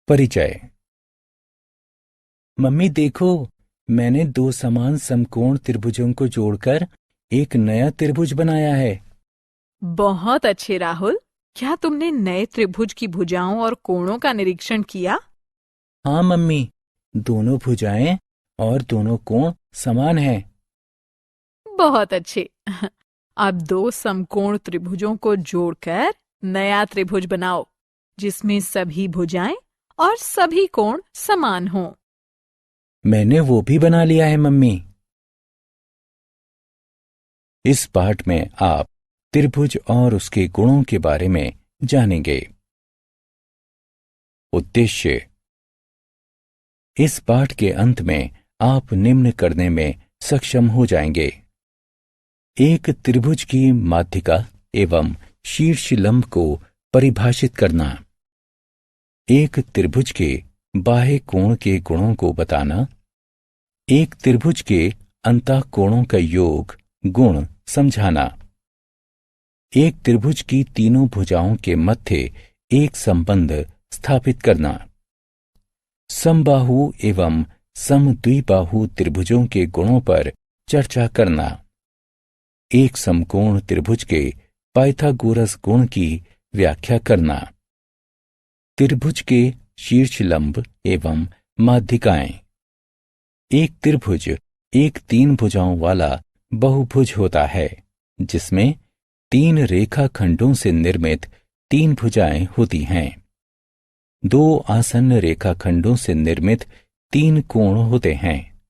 परिचय। मम्मी देखो, मैंने दो समान समकोण त्रिभुजों को जोड़कर एक नया त्रिभुज बनाया है। बहुत अच्छे राहुल। क्या तुमने नए त्रिभुज की भुजाओं और कोणों का निरीक्षण किया? हाँ मम्मी, दोनों भुजाएं और दोनों कोण समान हैं। बहुत अच्छे। अब दो समकोण त्रिभुजों को जोड़कर नया त्रिभुज बनाओ, जिसमें सभी भुजाएं और सभी कोण समान हों। मैंने वो भी बना लिया है मम्मी। इस पाठ में आप त्रिभुज और उसके गुणों के बारे में जानेंगे। उद्देश्य। इस पाठ के अंत में आप निम्न करने में सक्षम हो जाएंगे। एक त्रिभुज की माध्यिका एवं शीर्ष लंब को परिभाषित करना। एक त्रिभुज के बाह्य कोण के गुणों को बताना। एक त्रिभुज के अंतःकोणों का योग गुण समझाना। एक त्रिभुज की तीनों भुजाओं के मध्य एक संबंध स्थापित करना। समबाहु एवं समद्विबाहु त्रिभुजों के गुणों पर चर्चा करना। एक समकोण त्रिभुज के पाइथागोरस गुण की व्याख्या करना। त्रिभुज के शीर्ष लंब एवं माध्यिकाएं। एक त्रिभुज एक तीन भुजाओं वाला बहुभुज होता है, जिसमें तीन रेखाखंडों से निर्मित तीन भुजाएं होती हैं। दो आसन्न रेखाखंडों से निर्मित तीन कोण होते हैं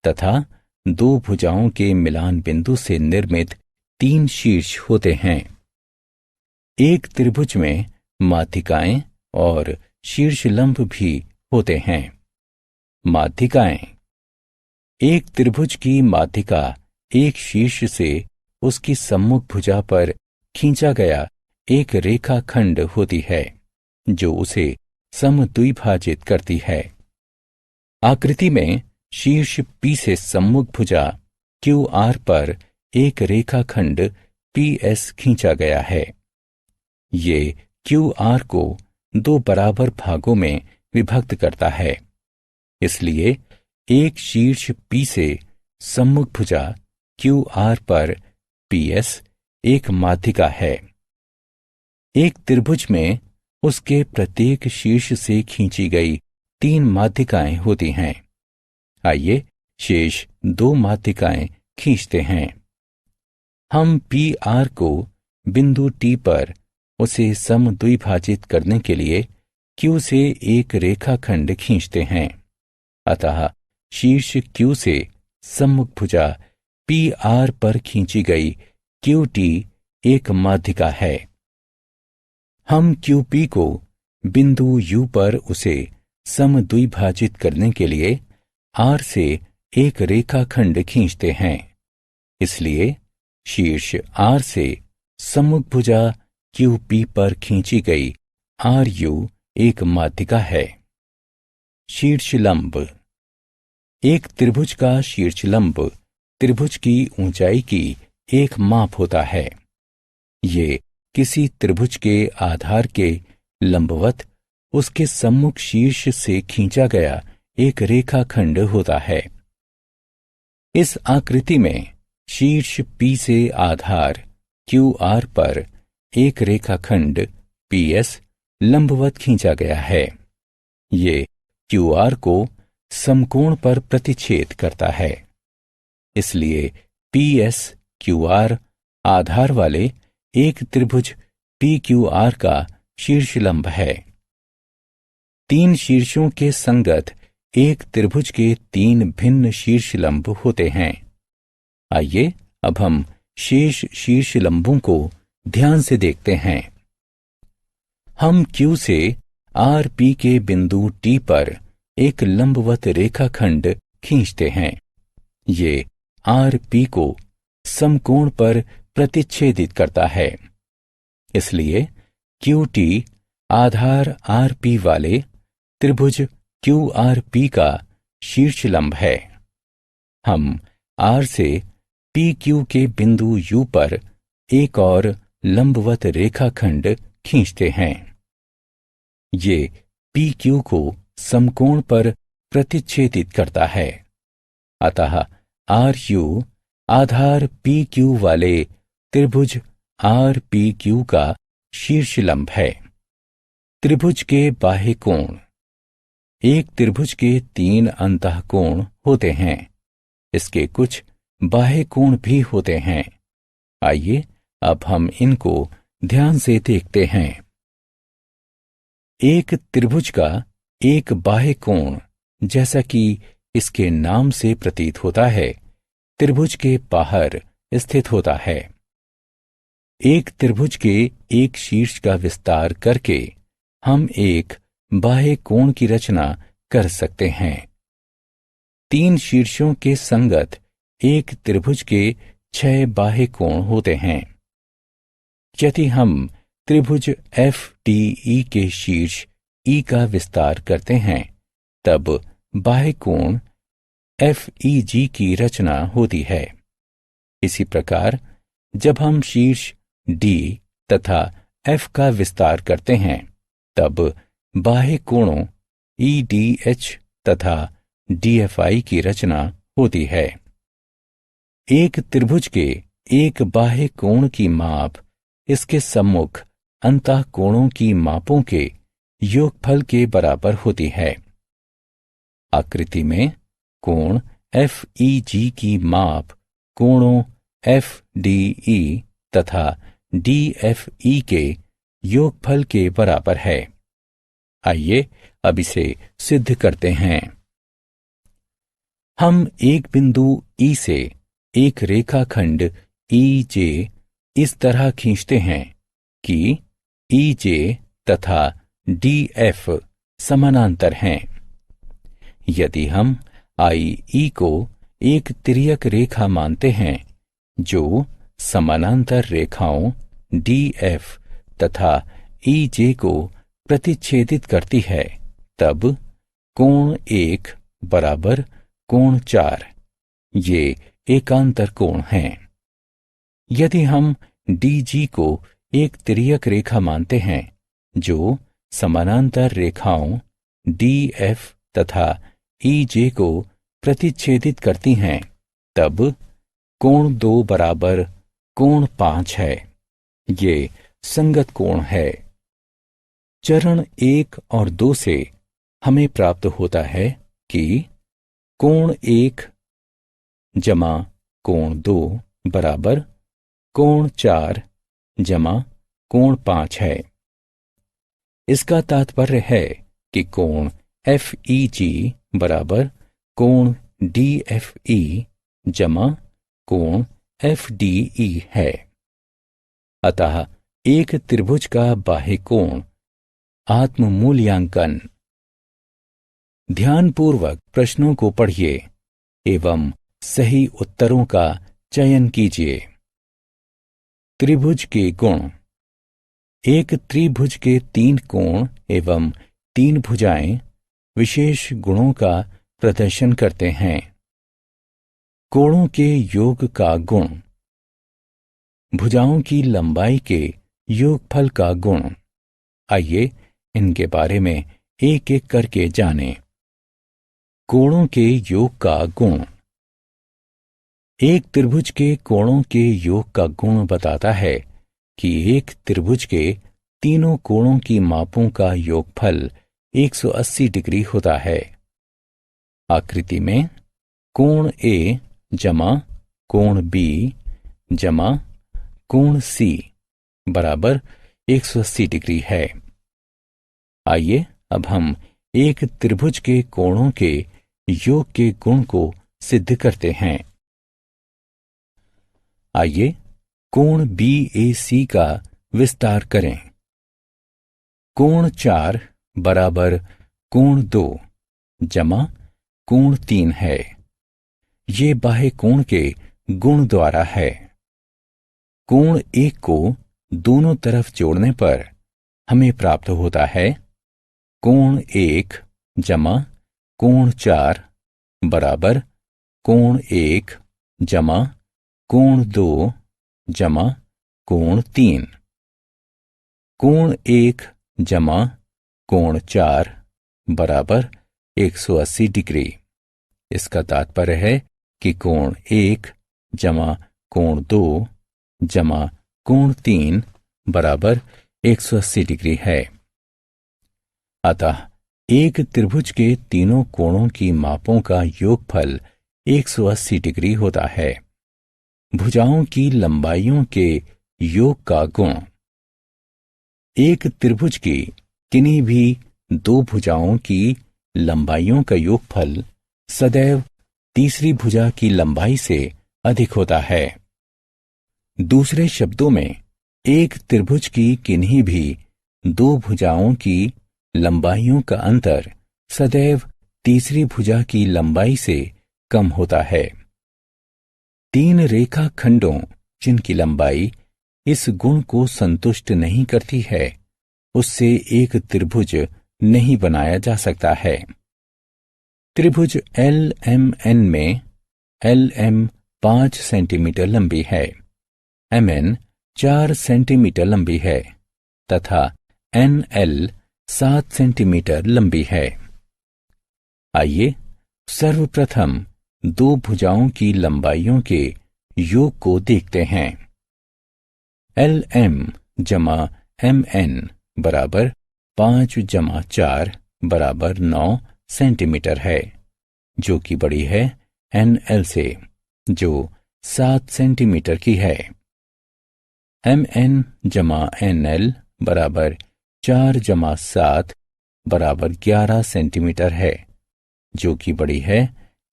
तथा दो भुजाओं के मिलान बिंदु से निर्मित तीन शीर्ष होते हैं। एक त्रिभुज में माध्यिकाएं और शीर्ष लंब भी होते हैं। माध्यिकाएं। एक त्रिभुज की माध्यिका एक शीर्ष से उसकी सम्मुख भुजा पर खींचा गया एक रेखाखंड होती है, जो उसे समद्विभाजित करती है। आकृति में शीर्ष P से सम्मुख भुजा QR पर एक रेखाखंड PS खींचा गया है। ये QR को दो बराबर भागों में विभक्त करता है। इसलिए एक शीर्ष P से सम्मुख भुजा QR पर PS एक माध्यिका है। एक त्रिभुज में उसके प्रत्येक शीर्ष से खींची गई तीन माध्यिकाएं होती हैं। आइए शेष दो माध्यिकाएं खींचते हैं। हम PR को बिंदु T पर उसे समद्विभाजित करने के लिए Q से एक रेखाखंड खींचते हैं। अतः शीर्ष Q से सम्मुख भुजा PR पर खींची गई QT एक माध्यिका है। हम QP को बिंदु U पर उसे समद्विभाजित करने के लिए R से एक रेखाखंड खींचते हैं। इसलिए शीर्ष R से सम्मुख भुजा QP पर खींची गई RU एक माध्यिका है। शीर्ष लंब। एक त्रिभुज का शीर्ष लंब त्रिभुज की ऊंचाई की एक माप होता है। ये किसी त्रिभुज के आधार के लंबवत उसके सम्मुख शीर्ष से खींचा गया एक रेखाखंड होता है। इस आकृति में शीर्ष P से आधार QR पर एक रेखाखंड PS लंबवत खींचा गया है। ये QR को समकोण पर प्रतिच्छेद करता है। इसलिए PS QR आधार वाले एक त्रिभुज PQR का शीर्ष लंब है। तीन शीर्षों के संगत एक त्रिभुज के तीन भिन्न शीर्ष लंब होते हैं। आइए अब हम शेष शीर्ष लंबों को ध्यान से देखते हैं। हम Q से RP के बिंदु T पर एक लंबवत रेखाखंड खींचते हैं। ये RP को समकोण पर प्रतिच्छेदित करता है। इसलिए QT आधार RP वाले त्रिभुज QRP का शीर्ष लंब है। हम R से PQ के बिंदु U पर एक और लंबवत रेखाखंड खींचते हैं। ये पी क्यू को समकोण पर प्रतिच्छेदित करता है। अतः आर यू आधार पी क्यू वाले त्रिभुज आर पी क्यू का शीर्ष लंब है। त्रिभुज के बाह्य कोण। एक त्रिभुज के 3 अंतःकोण होते हैं। इसके कुछ बाह्य कोण भी होते हैं। आइए अब हम इनको ध्यान से देखते हैं। एक त्रिभुज का एक बाह्य कोण, जैसा कि इसके नाम से प्रतीत होता है, त्रिभुज के बाहर स्थित होता है। एक त्रिभुज के एक शीर्ष का विस्तार करके हम एक बाह्य कोण की रचना कर सकते हैं। 3 शीर्षों के संगत एक त्रिभुज के 6 बाह्य कोण होते हैं। यदि हम त्रिभुज एफ डी ई के शीर्ष ई का विस्तार करते हैं, तब बाह्य कोण एफ ई जी की रचना होती है। इसी प्रकार जब हम शीर्ष डी तथा एफ का विस्तार करते हैं, तब बाह्य कोणों ई डी एच तथा डी एफ आई की रचना होती है। एक त्रिभुज के एक बाह्य कोण की माप इसके सम्मुख अंतःकोणों की मापों के योगफल के बराबर होती है। आकृति में कोण एफ ई जी की माप कोणों एफ डी ई तथा डी एफ ई के योगफल के बराबर है। आइए अब इसे सिद्ध करते हैं। हम एक बिंदु ई से एक रेखाखंड ई जे इस तरह खींचते हैं कि ई जे तथा डी एफ समानांतर हैं। यदि हम आई ई को एक तिर्यक रेखा मानते हैं जो समानांतर रेखाओं डी एफ तथा ई जे को प्रतिच्छेदित करती है, तब कोण 1 बराबर कोण 4 ये एकांतर कोण हैं। यदि हम डी जी को एक तिर्यक रेखा मानते हैं जो समानांतर रेखाओं डी एफ तथा ई जे को प्रतिच्छेदित करती हैं, तब कोण 2 बराबर कोण 5 है। ये संगत कोण है। चरण 1 और 2 से हमें प्राप्त होता है कि कोण 1 जमा कोण 2 बराबर कोण 4 जमा कोण 5 है। इसका तात्पर्य है कि कोण एफ ई जी बराबर कोण डी एफ ई जमा कोण एफ डी ई है। अतः एक त्रिभुज का बाह्य कोण आत्म मूल्यांकन। ध्यानपूर्वक प्रश्नों को पढ़िए एवं सही उत्तरों का चयन कीजिए। त्रिभुज के गुण। एक त्रिभुज के 3 कोण एवं 3 भुजाएं विशेष गुणों का प्रदर्शन करते हैं। कोणों के योग का गुण। भुजाओं की लंबाई के योगफल का गुण। आइए इनके बारे में एक एक करके जानें। कोणों के योग का गुण। एक त्रिभुज के कोणों के योग का गुण बताता है कि एक त्रिभुज के तीनों कोणों की मापों का योगफल 180 डिग्री होता है। आकृति में कोण ए जमा कोण बी जमा कोण सी बराबर 180 डिग्री है। आइए अब हम एक त्रिभुज के कोणों के योग के गुण को सिद्ध करते हैं। आइए कोण बी ए सी का विस्तार करें। कोण 4 बराबर कोण 2 जमा कोण 3 है। ये बाह्य कोण के गुण द्वारा है। कोण 1 को दोनों तरफ जोड़ने पर हमें प्राप्त होता है कोण 1 जमा कोण 4 बराबर कोण 1 जमा कोण 2 जमा कोण 3। कोण 1 जमा कोण 4 बराबर 180 डिग्री। इसका तात्पर्य है कि कोण 1 जमा कोण 2 जमा कोण 3 बराबर 180 डिग्री है। अतः एक त्रिभुज के तीनों कोणों की मापों का योगफल 180 डिग्री होता है। भुजाओं की लंबाइयों के योग का गुण। एक त्रिभुज की किन्हीं भी दो भुजाओं की लंबाइयों का योगफल सदैव तीसरी भुजा की लंबाई से अधिक होता है। दूसरे शब्दों में, एक त्रिभुज की किन्हीं भी दो भुजाओं की लंबाइयों का अंतर सदैव तीसरी भुजा की लंबाई से कम होता है। तीन रेखा खंडों जिनकी लंबाई इस गुण को संतुष्ट नहीं करती है, उससे एक त्रिभुज नहीं बनाया जा सकता है। त्रिभुज LMN में LM 5 सेंटीमीटर लंबी है, MN 4 सेंटीमीटर लंबी है तथा NL 7 सेंटीमीटर लंबी है। आइए सर्वप्रथम दो भुजाओं की लंबाइयों के योग को देखते हैं। LM जमा MN बराबर 5 जमा 4 बराबर 9 सेंटीमीटर है, जो कि बड़ी है NL से, जो 7 सेंटीमीटर की है। MN जमा NL बराबर 4 जमा 7 बराबर 11 सेंटीमीटर है, जो कि बड़ी है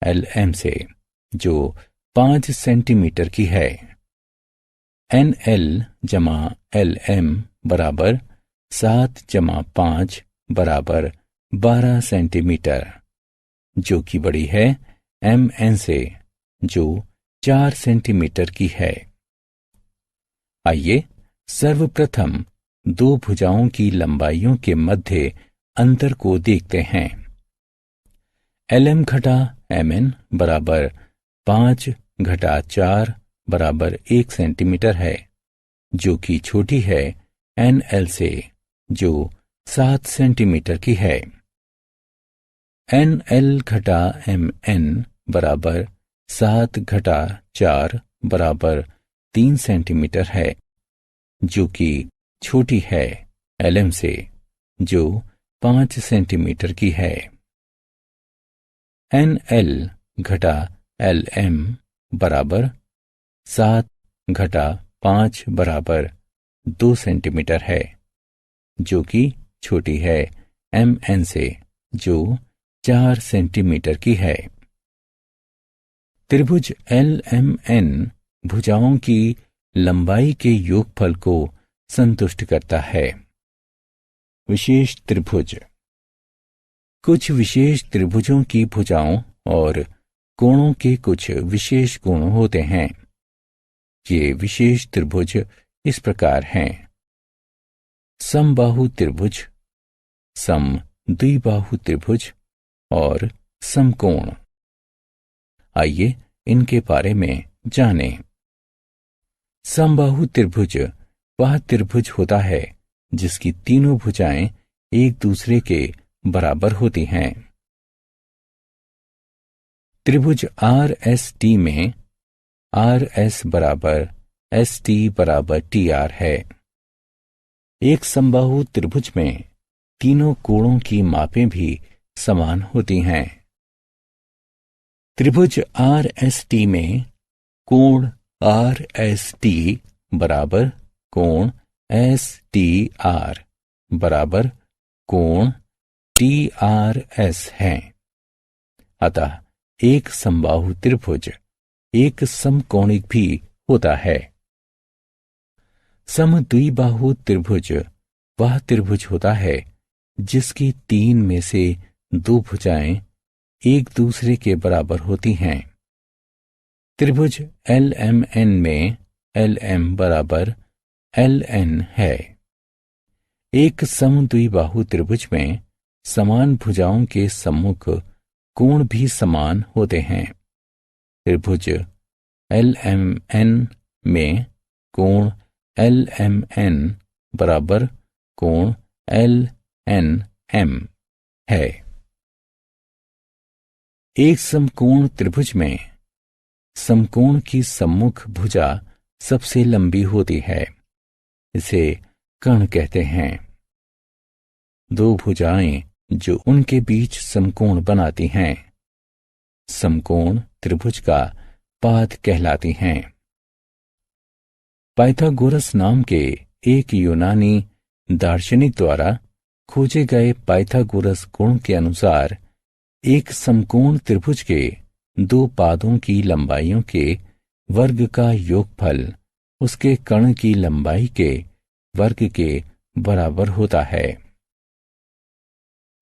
LM से, जो 5 सेंटीमीटर की है। NL जमा LM बराबर 7 जमा 5 बराबर 12 सेंटीमीटर, जो कि बड़ी है MN से, जो 4 सेंटीमीटर की है। आइए सर्वप्रथम दो भुजाओं की लंबाइयों के मध्य अंतर को देखते हैं। LM घटा MN बराबर 5 घटा 4 बराबर 1 सेंटीमीटर है, जो कि छोटी है NL से, जो 7 सेंटीमीटर की है। NL घटा MN बराबर 7 घटा 4 बराबर 3 सेंटीमीटर है, जो कि छोटी है LM से, जो 5 सेंटीमीटर की है। NL घटा LM बराबर 7 घटा 5 बराबर 2 सेंटीमीटर है, जो कि छोटी है MN से, जो 4 सेंटीमीटर की है। त्रिभुज LMN भुजाओं की लंबाई के योगफल को संतुष्ट करता है। विशेष त्रिभुज। कुछ विशेष त्रिभुजों की भुजाओं और कोणों के कुछ विशेष गुण होते हैं। ये विशेष त्रिभुज इस प्रकार हैं: समबाहु त्रिभुज, समद्विबाहु त्रिभुज और समकोण। आइए इनके बारे में जानें। समबाहु त्रिभुज वह त्रिभुज होता है जिसकी तीनों भुजाएं एक दूसरे के बराबर होती हैं। त्रिभुज RST में RS बराबर ST बराबर TR है। एक समबाहु त्रिभुज में तीनों कोणों की मापें भी समान होती हैं। त्रिभुज RST में कोण RST बराबर कोण STR बराबर कोण TRS है। अतः एक समबाहु त्रिभुज एक समकोणिक भी होता है। समद्विबाहु त्रिभुज वह त्रिभुज होता है जिसकी तीन में से दो भुजाएं एक दूसरे के बराबर होती हैं। त्रिभुज LMN में LM बराबर LN है। एक समद्विबाहु त्रिभुज में समान भुजाओं के सम्मुख कोण भी समान होते हैं। त्रिभुज LMN में कोण LMN बराबर कोण LNM है। एक समकोण त्रिभुज में समकोण की सम्मुख भुजा सबसे लंबी होती है। इसे कर्ण कहते हैं। दो भुजाएं जो उनके बीच समकोण बनाती हैं समकोण त्रिभुज का पाद कहलाती हैं। पाइथागोरस नाम के एक यूनानी दार्शनिक द्वारा खोजे गए पाइथागोरस गुण के अनुसार एक समकोण त्रिभुज के दो पादों की लंबाइयों के वर्ग का योगफल उसके कर्ण की लंबाई के वर्ग के बराबर होता है।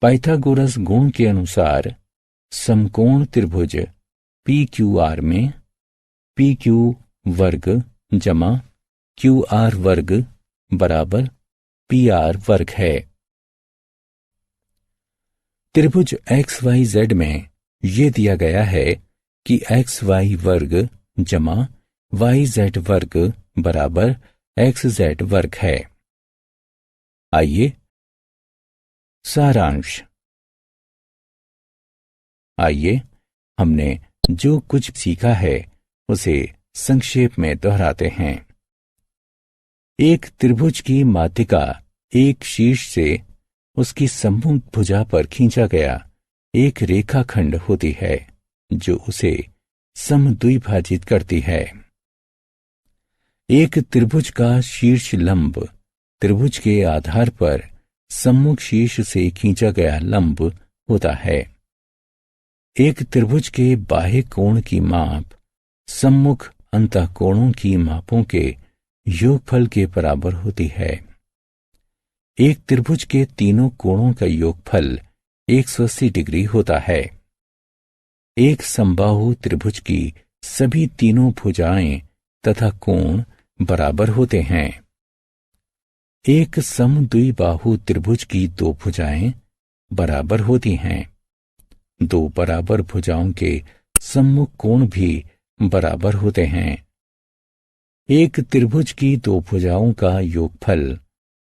पाइथागोरस गुण के अनुसार समकोण त्रिभुज PQR में PQ वर्ग जमा QR वर्ग बराबर PR वर्ग है। त्रिभुज XYZ में यह दिया गया है कि XY वर्ग जमा YZ वर्ग बराबर XZ वर्ग है। आइए सारांश। आइए हमने जो कुछ सीखा है उसे संक्षेप में दोहराते हैं। एक त्रिभुज की माध्यिका एक शीर्ष से उसकी सम्मुख भुजा पर खींचा गया एक रेखाखंड होती है जो उसे समद्विभाजित करती है। एक त्रिभुज का शीर्ष लंब त्रिभुज के आधार पर सम्मुख शीर्ष से खींचा गया लंब होता है। एक त्रिभुज के बाह्य कोण की माप सम्मुख अंतःकोणों की मापों के योगफल के बराबर होती है। एक त्रिभुज के तीनों कोणों का योगफल 180 डिग्री होता है। एक समबाहु त्रिभुज की सभी तीनों भुजाएं तथा कोण बराबर होते हैं। एक समद्विबाहु त्रिभुज की दो भुजाएं बराबर होती हैं। दो बराबर भुजाओं के सम्मुख कोण भी बराबर होते हैं। एक त्रिभुज की दो भुजाओं का योगफल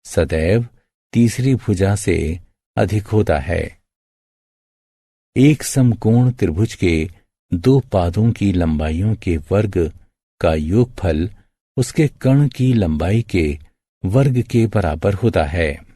सदैव तीसरी भुजा से अधिक होता है। एक समकोण त्रिभुज के दो पादों की लंबाइयों के वर्ग का योगफल उसके कर्ण की लंबाई के वर्ग के बराबर होता है।